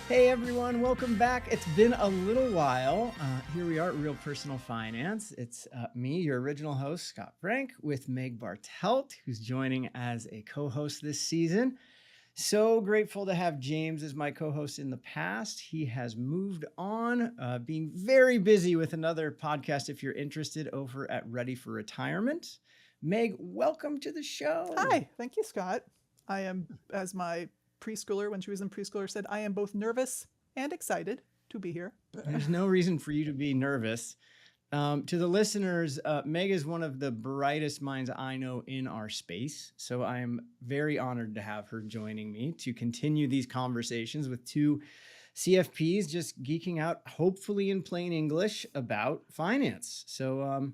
Hey everyone, welcome back. It's been a little while. Here we are at Real Personal Finance. It's me, your original host, Scott Frank, with Meg Bartelt, who's joining as a co-host this season. So grateful to have James as my co-host in the past. He has moved on, being very busy with another podcast, if you're interested, over at Ready for Retirement. Meg, welcome to the show. Hi, thank you, Scott. I am, as my preschooler, when she was in preschooler, said, I am both nervous and excited to be here. There's no reason for you to be nervous. To the listeners, Meg is one of the brightest minds I know in our space. So I am very honored to have her joining me to continue these conversations with two CFPs just geeking out, hopefully in plain English, about finance. So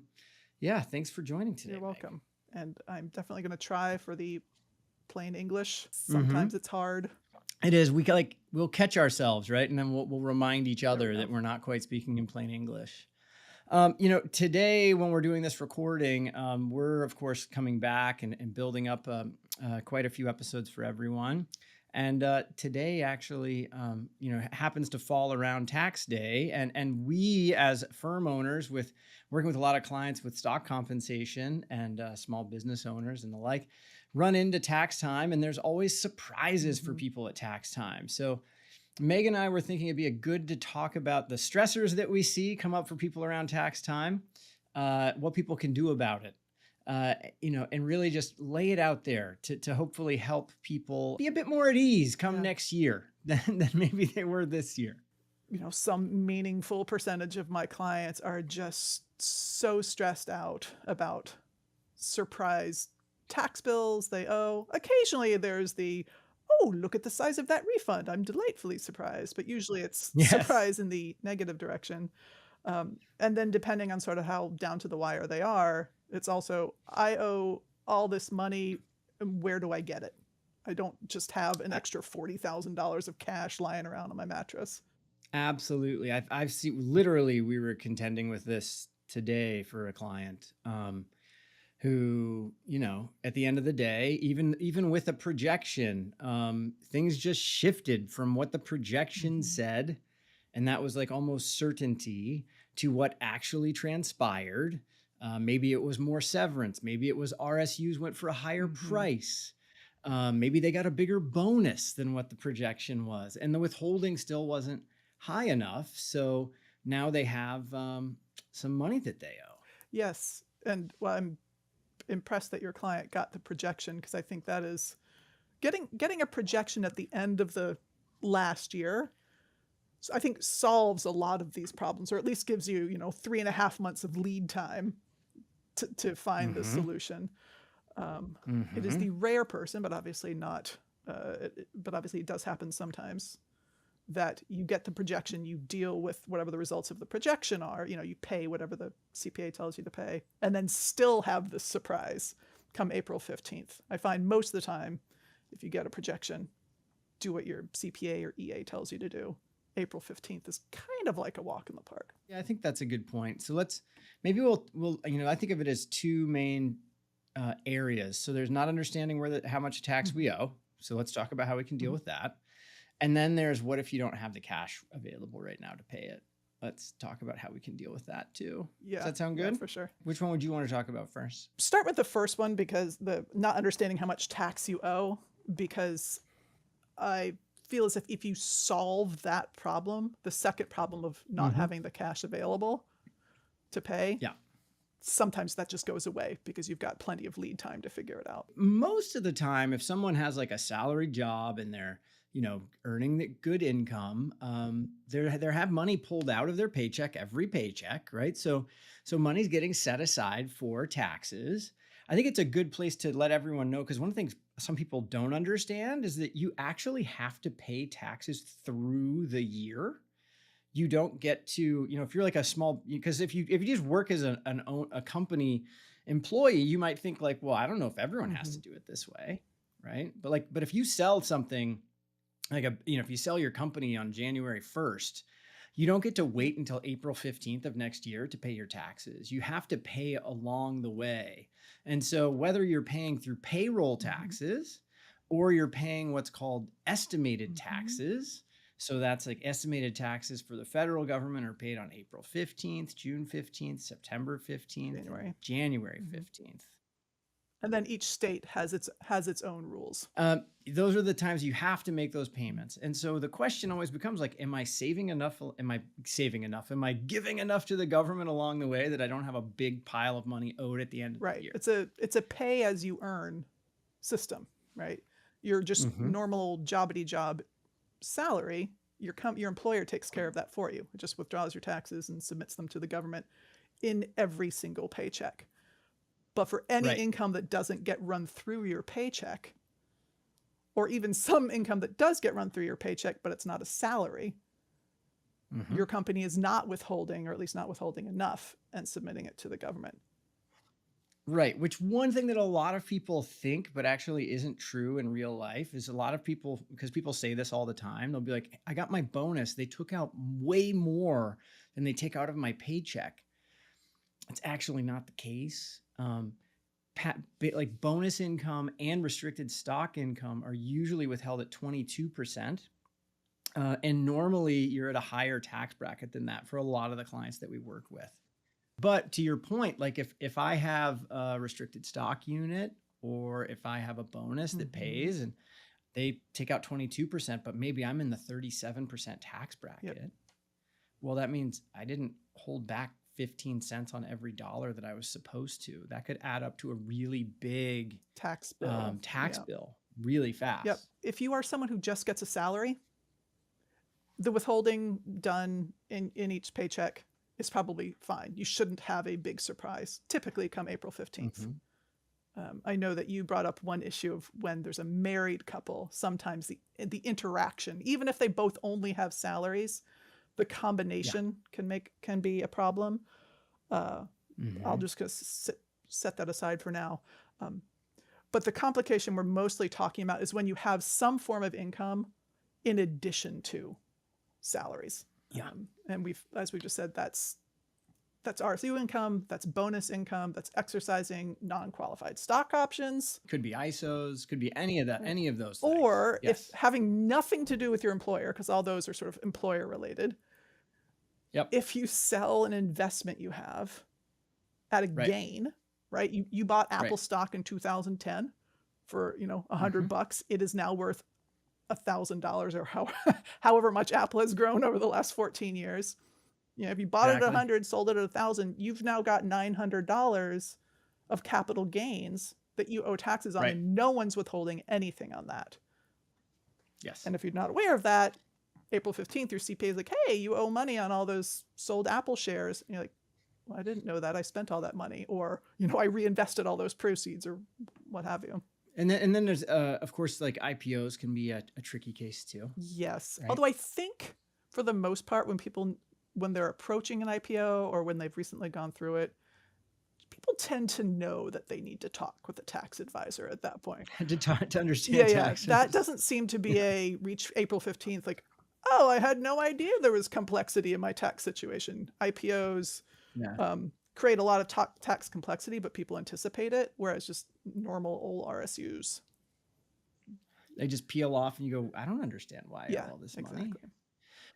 yeah, thanks for joining today. You're welcome. Meg. And I'm definitely going to try for the plain English. Sometimes it's hard. It is. We'll catch ourselves, right? And then we'll remind each other that we're not quite speaking in plain English. Today when we're doing this recording, we're of course coming back and building up quite a few episodes for everyone. And today actually, happens to fall around tax day. And we as firm owners working with a lot of clients with stock compensation and small business owners and the like, run into tax time, and there's always surprises for people at tax time. So Meg and I were thinking it'd be good to talk about the stressors that we see come up for people around tax time, what people can do about it, and really just lay it out there to hopefully help people be a bit more at ease come next year than maybe they were this year. Some meaningful percentage of my clients are just so stressed out about surprise tax bills they owe. Occasionally there's oh, look at the size of that refund. I'm delightfully surprised. But usually it's surprise in the negative direction. And then depending on sort of how down to the wire they are, it's also, I owe all this money. Where do I get it? I don't just have an extra $40,000 of cash lying around on my mattress. Absolutely. I've seen, literally, we were contending with this today for a client who, at the end of the day, even with a projection, things just shifted from what the projection said, and that was like almost certainty, to what actually transpired. Maybe it was more severance. Maybe it was RSUs went for a higher price. Maybe they got a bigger bonus than what the projection was, and the withholding still wasn't high enough. So now they have some money that they owe. Yes. And I'm impressed that your client got the projection, because I think that is getting a projection at the end of the last year, I think solves a lot of these problems, or at least gives you 3.5 months of lead time to find the solution. It is the rare person, but obviously not. But obviously it does happen sometimes, that you get the projection, you deal with whatever the results of the projection are, you pay whatever the CPA tells you to pay, and then still have the surprise come April 15th. I find most of the time, if you get a projection, do what your CPA or EA tells you to do. April 15th is kind of like a walk in the park. Yeah, I think that's a good point. So we'll I think of it as two main areas. So there's not understanding how much tax we owe. So let's talk about how we can deal with that. And then there's what if you don't have the cash available right now to pay it? Let's talk about how we can deal with that too. Yeah. Does that sound good? Yeah, for sure. Which one would you want to talk about first? Start with the first one, because the not understanding how much tax you owe, because I feel as if you solve that problem, the second problem of not having the cash available to pay, sometimes that just goes away because you've got plenty of lead time to figure it out. Most of the time, if someone has like a salary job and they're earning the good income, they have money pulled out of their paycheck every paycheck, right? So money's getting set aside for taxes. I think it's a good place to let everyone know, because one of the things some people don't understand is that you actually have to pay taxes through the year. You don't get to, if you're like a small, because if you just work as a company employee, you might think like, well, I don't know if everyone has to do it this way, right? But if you sell something, if you sell your company on January 1st, you don't get to wait until April 15th of next year to pay your taxes. You have to pay along the way. And so whether you're paying through payroll taxes or you're paying what's called estimated taxes, So that's like estimated taxes for the federal government are paid on April 15th, June 15th, September 15th, January. and January Mhm. 15th. And then each state has its own rules. Those are the times you have to make those payments. And so the question always becomes like, am I saving enough? Am I saving enough? Am I giving enough to the government along the way that I don't have a big pile of money owed at the end of the Right. year? It's a pay as you earn system, right? Your just Mhm. normal jobbity job salary, your employer takes care of that for you. It just withdraws your taxes and submits them to the government in every single paycheck. But for any Right. income that doesn't get run through your paycheck, or even some income that does get run through your paycheck, but it's not a salary, Mhm. your company is not withholding, or at least not withholding enough, and submitting it to the government. Right. Which one thing that a lot of people think, but actually isn't true in real life is a lot of people, because people say this all the time, they'll be like, I got my bonus. They took out way more than they take out of my paycheck. It's actually not the case. Like bonus income and restricted stock income are usually withheld at 22%. And normally you're at a higher tax bracket than that for a lot of the clients that we work with. But to your point, like if I have a restricted stock unit or if I have a bonus that pays and they take out 22%, but maybe I'm in the 37% tax bracket. Yep. Well, that means I didn't hold back 15 cents on every dollar that I was supposed to. That could add up to a really big Tax bill. bill really fast. Yep. If you are someone who just gets a salary, the withholding done in each paycheck is probably fine. You shouldn't have a big surprise, typically come April 15th. I know that you brought up one issue of when there's a married couple, sometimes the interaction, even if they both only have salaries, the combination can be a problem. I'll just set that aside for now. But the complication we're mostly talking about is when you have some form of income in addition to salaries. Yeah. And as we just said, that's RSU income, that's bonus income, that's exercising non-qualified stock options. Could be ISOs, could be any of those things. Or if having nothing to do with your employer, because all those are sort of employer related. Yep. If you sell an investment you have at a gain, right? You bought Apple stock in 2010 for, $100. It is now worth $1,000 or however much Apple has grown over the last 14 years. If you bought it at 100, sold it at 1,000, you've now got $900 of capital gains that you owe taxes on, and no one's withholding anything on that. Yes. And if you're not aware of that, April 15th, your CPA is like, hey, you owe money on all those sold Apple shares. And you're like, well, I didn't know that. I spent all that money. Or, I reinvested all those proceeds or what have you. And then there's, of course, like IPOs can be a tricky case too. Yes. Right? Although I think for the most part, when they're approaching an IPO or when they've recently gone through it, people tend to know that they need to talk with a tax advisor at that point. to understand taxes. That doesn't seem to be a reach April 15th, like, oh, I had no idea there was complexity in my tax situation. IPOs create a lot of tax complexity, but people anticipate it, whereas just normal old RSUs, they just peel off and you go, I don't understand why I owe all this money.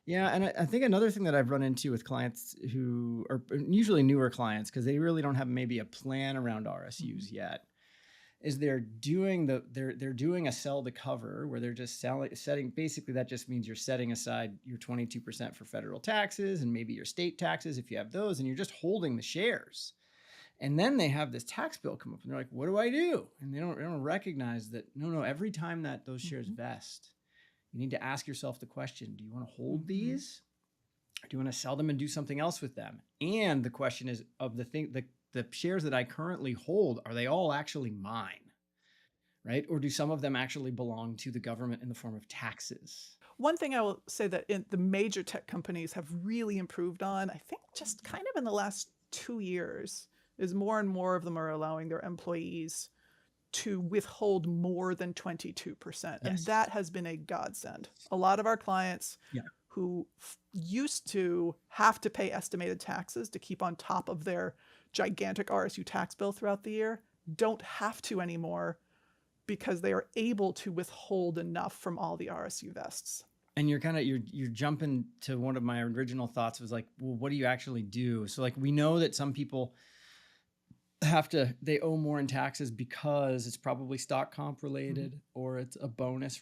Yeah, and I think another thing that I've run into with clients who are usually newer clients, because they really don't have maybe a plan around RSUs yet, is they're doing a sell to cover where they're just setting. Basically, that just means you're setting aside your 22% for federal taxes and maybe your state taxes if you have those, and you're just holding the shares. And then they have this tax bill come up, and they're like, "What do I do?" And they don't recognize that. No. Every time that those shares vest, you need to ask yourself the question, do you want to hold these? Or do you want to sell them and do something else with them? And the question is, of the shares that I currently hold, are they all actually mine? Right? Or do some of them actually belong to the government in the form of taxes? One thing I will say that the major tech companies have really improved on, I think just kind of in the last 2 years, is more and more of them are allowing their employees to withhold more than 22%. And that has been a godsend. A lot of our clients who used to have to pay estimated taxes to keep on top of their gigantic RSU tax bill throughout the year don't have to anymore because they are able to withhold enough from all the RSU vests. And you're jumping to one of my original thoughts was like, well, what do you actually do? So like we know that some people they owe more in taxes because it's probably stock comp related, or it's a bonus,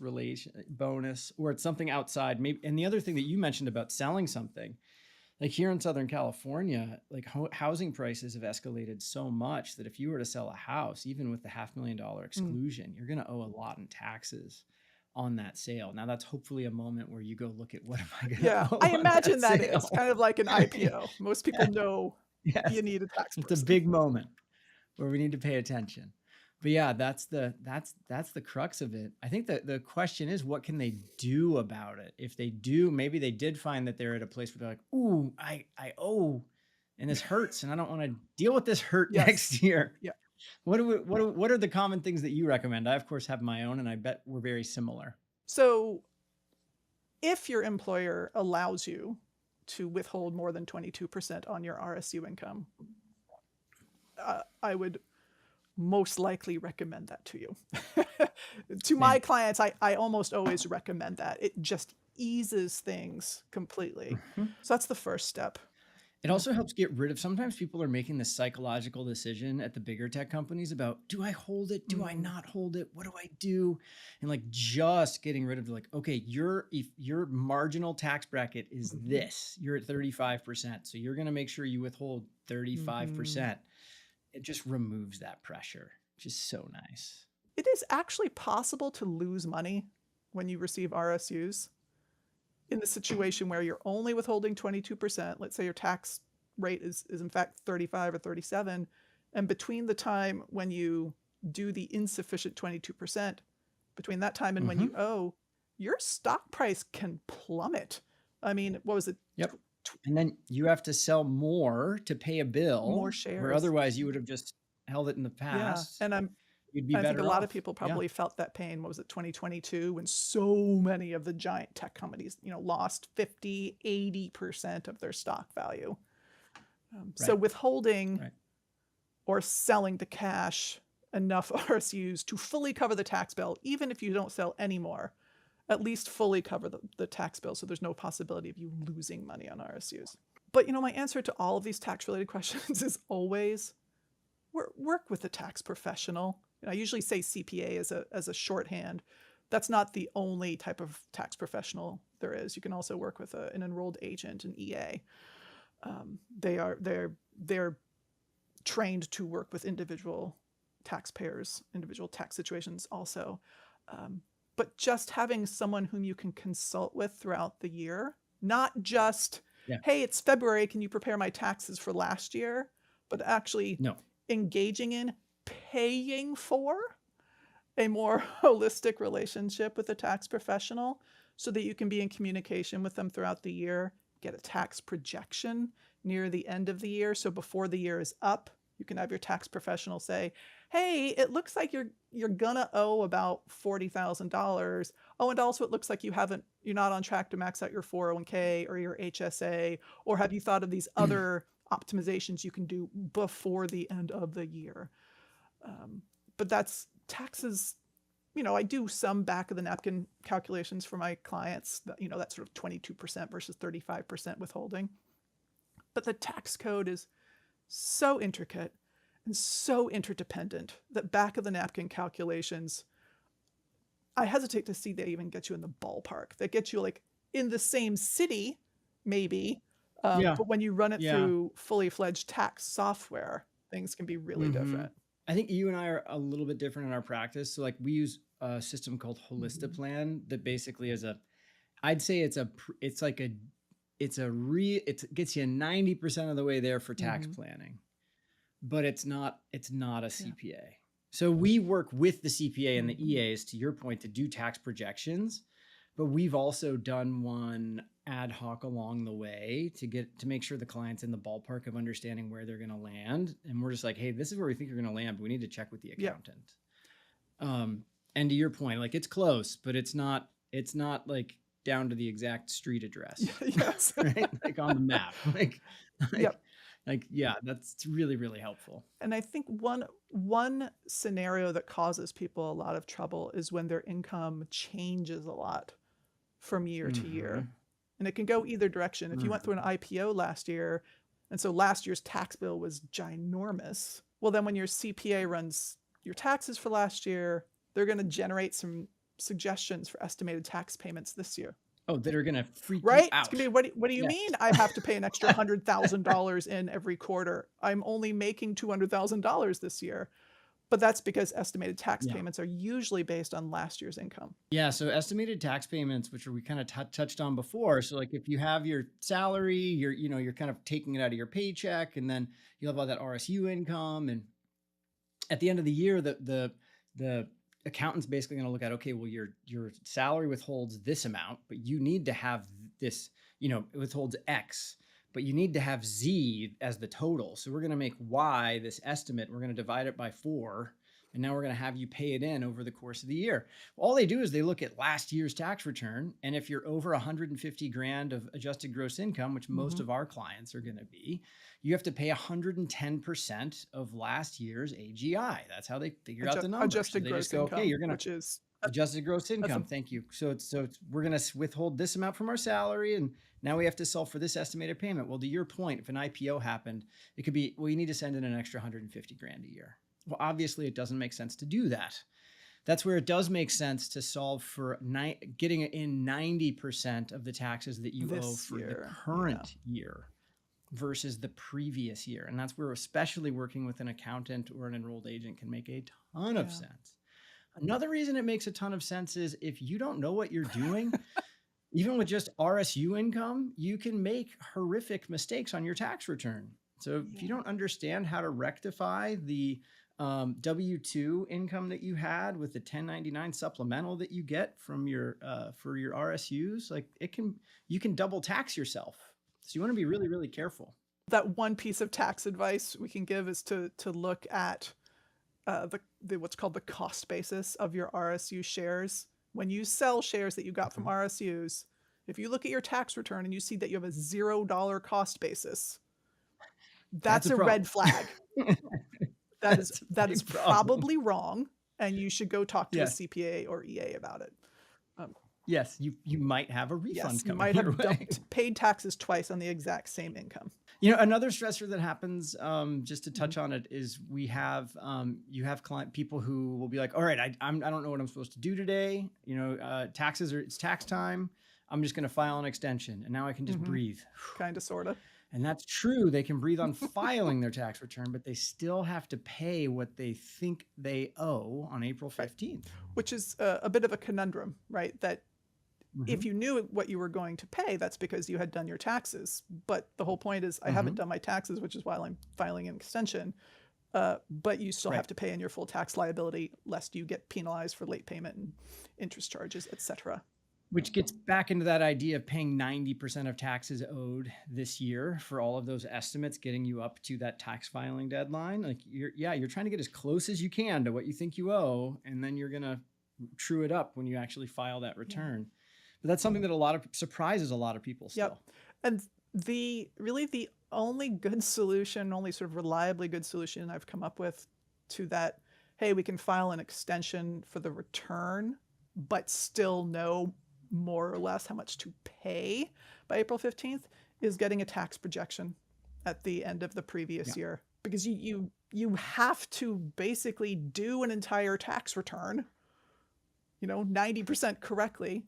or it's something outside. Maybe. And the other thing that you mentioned about selling something, like here in Southern California, like housing prices have escalated so much that if you were to sell a house, even with the $500,000 exclusion, you're going to owe a lot in taxes on that sale. Now that's hopefully a moment where you go look at what am I going to Yeah, owe I on that imagine that is sale? kind of like an Right? IPO. Most people know Yes. you need a tax It's a person. big moment where we need to pay attention. But yeah, that's the crux of it. I think that the question is, what can they do about it? If they do, maybe they did find that they're at a place where they're like, ooh, I owe, and this hurts, and I don't want to deal with this hurt Yes. next year. Yeah. What are the common things that you recommend? I of course have my own, and I bet we're very similar. So if your employer allows you to withhold more than 22% on your RSU income, I would most likely recommend that to you. To my clients, I almost always recommend that. It just eases things completely. So that's the first step. It also helps get rid of, sometimes people are making this psychological decision at the bigger tech companies about, do I hold it? Do I not hold it? What do I do? And like just getting rid of like, okay, if your marginal tax bracket is this, you're at 35%. So you're going to make sure you withhold 35%. It just removes that pressure, which is so nice. It is actually possible to lose money when you receive RSUs. In the situation where you're only withholding 22%, let's say your tax rate is in fact 35 or 37, and between the time when you do the insufficient 22%, between that time and when you owe, your stock price can plummet. I mean, what was it? Yep. And then you have to sell more to pay a bill, more shares, where otherwise you would have just held it in the past. Yeah, and you'd be better I think a lot off. of people probably felt that pain. What was it, 2022, when so many of the giant tech companies, lost 50, 80% of their stock value. So withholding or selling to cash enough RSUs to fully cover the tax bill, even if you don't sell any more, at least fully cover the tax bill, so there's no possibility of you losing money on RSUs. But my answer to all of these tax-related questions is always work with a tax professional. I usually say CPA as a shorthand. That's not the only type of tax professional there is. You can also work with an enrolled agent, an EA. They're trained to work with individual taxpayers, individual tax situations also. But just having someone whom you can consult with throughout the year, not just, hey, it's February, can you prepare my taxes for last year? But actually engaging in paying for a more holistic relationship with a tax professional so that you can be in communication with them throughout the year, get a tax projection near the end of the year. So before the year is up, you can have your tax professional say, hey, it looks like you're gonna owe about $40,000. Oh, and also it looks like you're not on track to max out your 401k or your HSA, or have you thought of these other optimizations you can do before the end of the year? But that's taxes. I do some back of the napkin calculations for my clients, that sort of 22% versus 35% withholding. But the tax code is so intricate and so interdependent that back of the napkin calculations, I hesitate to see they even get you in the ballpark. They get you like in the same city, maybe. But when you run it through fully fledged tax software, things can be really different. I think you and I are a little bit different in our practice. So like we use a system called Holistiplan that basically is I'd say it gets you 90% of the way there for tax planning, but it's not a CPA. So we work with the CPA and the EAs, to your point, to do tax projections, but we've also done one ad hoc along the way to make sure the client's in the ballpark of understanding where they're going to land. And we're just like, hey, this is where we think you're going to land, but we need to check with the accountant. And to your point, like it's close, but it's not like down to the exact street address. Yes. Right? Like on the map. That's really, really helpful. And I think one scenario that causes people a lot of trouble is when their income changes a lot. from year to Mm-hmm. year. And it can go either direction. If you went through an IPO last year, and so last year's tax bill was ginormous, well, then when your CPA runs your taxes for last year, they're going to generate some suggestions for estimated tax payments this year. Oh, that are gonna freak you Right? It's out. gonna be, what do you Yes. mean I have to pay an extra $100,000 in every quarter? I'm only making $200,000 this year. But that's because estimated tax Yeah. payments are usually based on last year's income. Yeah. So estimated tax payments, which we kind of touched on before. So like if you have your salary, you're kind of taking it out of your paycheck, and then you have all that RSU income, and at the end of the year, the accountant's basically going to look at, okay, well, your salary withholds this amount, but you need to have this, it withholds X, but you need to have Z as the total. So we're going to make Y this estimate. We're going to divide it by 4. And now we're going to have you pay it in over the course of the year. All they do is they look at last year's tax return. And if you're over 150 grand of adjusted gross income, which most of our clients are going to be, you have to pay 110% of last year's AGI. That's how they figure out the number. Adjusted So they gross just go, income, okay, you're going which to is adjusted gross income. Thank you. So we're going to withhold this amount from our salary, and now we have to solve for this estimated payment. Well, to your point, if an IPO happened, it could be, well, you need to send in an extra 150 grand a year. Well, obviously, it doesn't make sense to do that. That's where it does make sense to solve for getting in 90% of the taxes that you owe for the current year versus the previous year. And that's where especially working with an accountant or an enrolled agent can make a ton of sense. Another reason it makes a ton of sense is if you don't know what you're doing, even with just RSU income, you can make horrific mistakes on your tax return. So if you don't understand how to rectify the W-2 income that you had with the 1099 supplemental that you get from your for your RSUs, like you can double tax yourself. So you want to be really, really careful. That one piece of tax advice we can give is to look at the what's called the cost basis of your RSU shares. When you sell shares that you got from RSUs, if you look at your tax return and you see that you have a $0 cost basis, that's a red flag. That is probably wrong, and you should go talk to a CPA or EA about it. Yes, you might have a refund coming. You might have paid taxes twice on the exact same income. Another stressor that happens, just to touch on it, is you have people who will be like, all right, I don't know what I'm supposed to do today. It's tax time. I'm just going to file an extension, and now I can just breathe. Kind of, sort of. And that's true. They can breathe on filing their tax return, but they still have to pay what they think they owe on April 15th. Which is a bit of a conundrum, right? That if you knew what you were going to pay, that's because you had done your taxes. But the whole point is I haven't done my taxes, which is why I'm filing an extension. But you still have to pay in your full tax liability, lest you get penalized for late payment and interest charges, etc. Which gets back into that idea of paying 90% of taxes owed this year for all of those estimates, getting you up to that tax filing deadline. Like you're trying to get as close as you can to what you think you owe, and then you're going to true it up when you actually file that return. But that's something that surprises a lot of people still. And the only good solution, only sort of reliably good solution I've come up with to that, hey, we can file an extension for the return, but still know more or less how much to pay by April 15th, is getting a tax projection at the end of the previous year. Because you have to basically do an entire tax return, 90% correctly,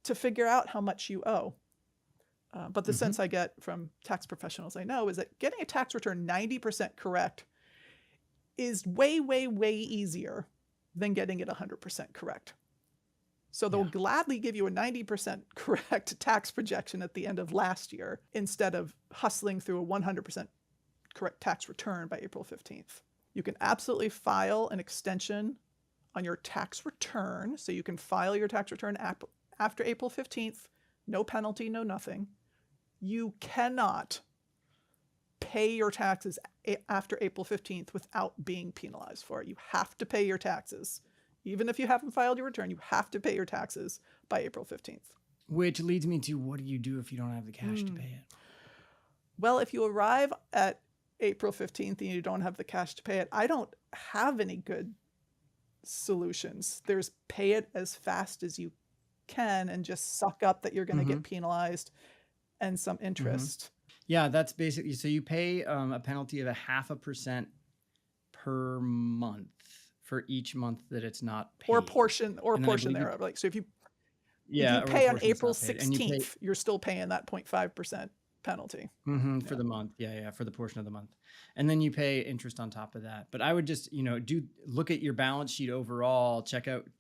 to figure out how much you owe. But the sense I get from tax professionals I know is that getting a tax return 90% correct is way, way, way easier than getting it 100% correct. So they'll gladly give you a 90% correct tax projection at the end of last year instead of hustling through a 100% correct tax return by April 15th. You can absolutely file an extension on your tax return. So you can file your tax return after April 15th, no penalty, no nothing. You cannot pay your taxes after April 15th without being penalized for it. You have to pay your taxes. Even if you haven't filed your return, you have to pay your taxes by April 15th. Which leads me to, what do you do if you don't have the cash to pay it? Well, if you arrive at April 15th and you don't have the cash to pay it, I don't have any good solutions. There's pay it as fast as you can and just suck up that you're going to Mm-hmm. get penalized and some Mm-hmm. interest. Yeah, that's basically, so you pay a penalty of 0.5% per month for each month that it's not Or a paid. portion And then I believe thereof. Like, so if yeah, you or a pay on portion that's April not paid. And you pay 16th, you're still paying that 0.5% penalty. for the month. Yeah, for the portion of the month. And then you pay interest on top of that. But I would just, look at your balance sheet overall,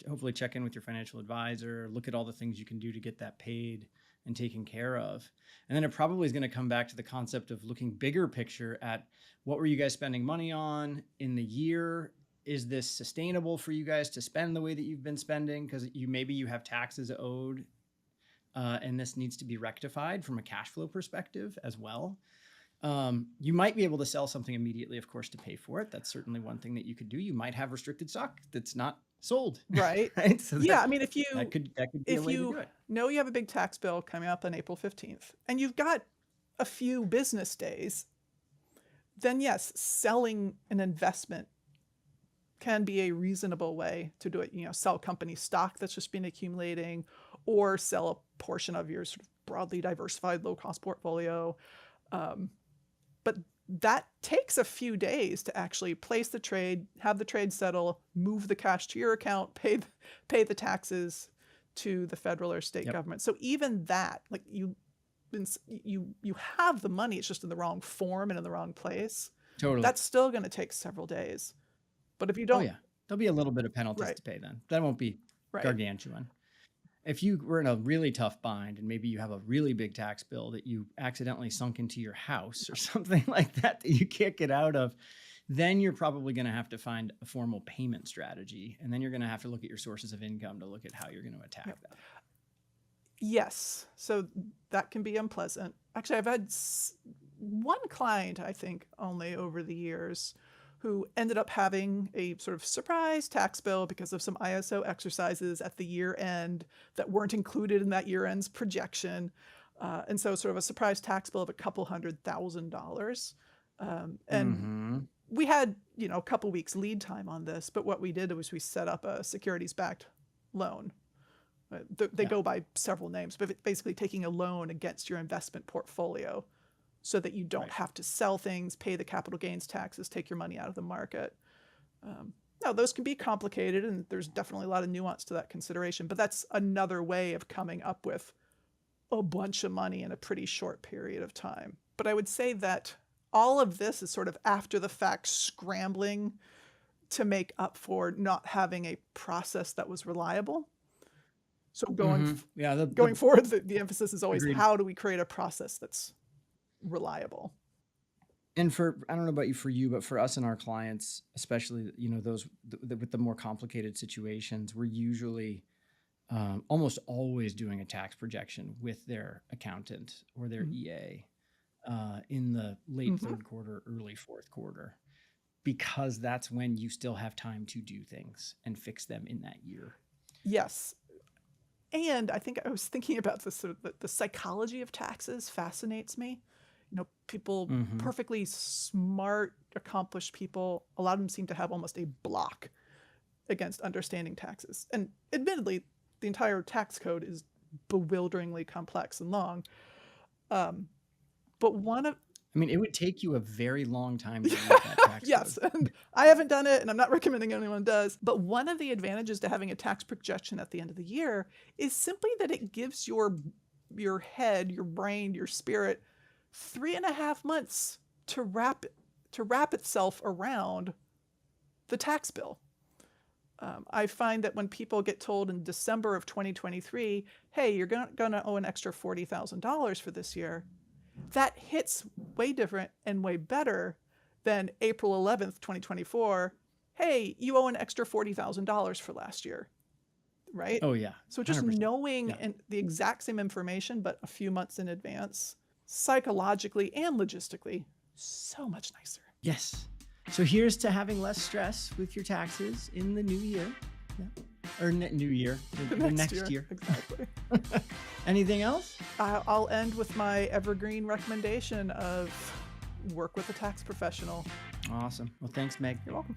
hopefully check in with your financial advisor, look at all the things you can do to get that paid and taken care of. And then it probably is going to come back to the concept of looking bigger picture at what were you guys spending money on in the year? Is this sustainable for you guys to spend the way that you've been spending? Because maybe you have taxes owed, and this needs to be rectified from a cash flow perspective as well. You might be able to sell something immediately, of course, to pay for it. That's certainly one thing that you could do. You might have restricted stock that's not sold. Right. Right. So Yeah. I mean, if that could be a if way to do you it. know you have a big tax bill coming up on April 15th and you've got a few business days, then yes, selling an investment can be a reasonable way to do it. Sell company stock that's just been accumulating, or sell a portion of your sort of broadly diversified low cost portfolio. But that takes a few days to actually place the trade, have the trade settle, move the cash to your account, pay the taxes to the federal or state government. So even that, like you have the money, it's just in the wrong form and in the wrong place. Totally. That's still going to take several days. But if you don't, there'll be a little bit of penalties to pay then. That won't be gargantuan. If you were in a really tough bind and maybe you have a really big tax bill that you accidentally sunk into your house or something like that you can't get out of, then you're probably going to have to find a formal payment strategy. And then you're going to have to look at your sources of income to look at how you're going to attack that. Yes. So that can be unpleasant. Actually, I've had one client, I think, only over the years, who ended up having a sort of surprise tax bill because of some ISO exercises at the year end that weren't included in that year end's projection. And so sort of a surprise tax bill of a couple $100,000. And we had, a couple weeks lead time on this, but what we did was we set up a securities-backed loan. They go by several names, but basically taking a loan against your investment portfolio so that you don't have to sell things, pay the capital gains taxes, take your money out of the market. Now, those can be complicated, and there's definitely a lot of nuance to that consideration, but that's another way of coming up with a bunch of money in a pretty short period of time. But I would say that all of this is sort of after the fact scrambling to make up for not having a process that was reliable. So going forward, the emphasis is always how do we create a process that's reliable. And I don't know about you, but for us and our clients, especially, those with the more complicated situations, we're usually almost always doing a tax projection with their accountant or their EA in the late third quarter, early fourth quarter, because that's when you still have time to do things and fix them in that year. Yes. And I think I was thinking about this, sort of the psychology of taxes fascinates me. People, perfectly smart, accomplished people, a lot of them seem to have almost a block against understanding taxes. And admittedly, the entire tax code is bewilderingly complex and long. But it would take you a very long time to read that tax yes, code. And I haven't done it, and I'm not recommending anyone does. But one of the advantages to having a tax projection at the end of the year is simply that it gives your head, your brain, your spirit 3.5 months to wrap itself around the tax bill. I find that when people get told in December of 2023, hey, you're going to owe an extra $40,000 for this year, that hits way different and way better than April 11th, 2024. Hey, you owe an extra $40,000 for last year, right? Oh, yeah. So just 100%. knowing and the exact same information, but a few months in advance, psychologically and logistically, so much nicer. Yes. So here's to having less stress with your taxes in the new year. Or new year. The next year. Exactly. Anything else? I'll end with my evergreen recommendation of work with a tax professional. Awesome. Well, thanks, Meg. You're welcome.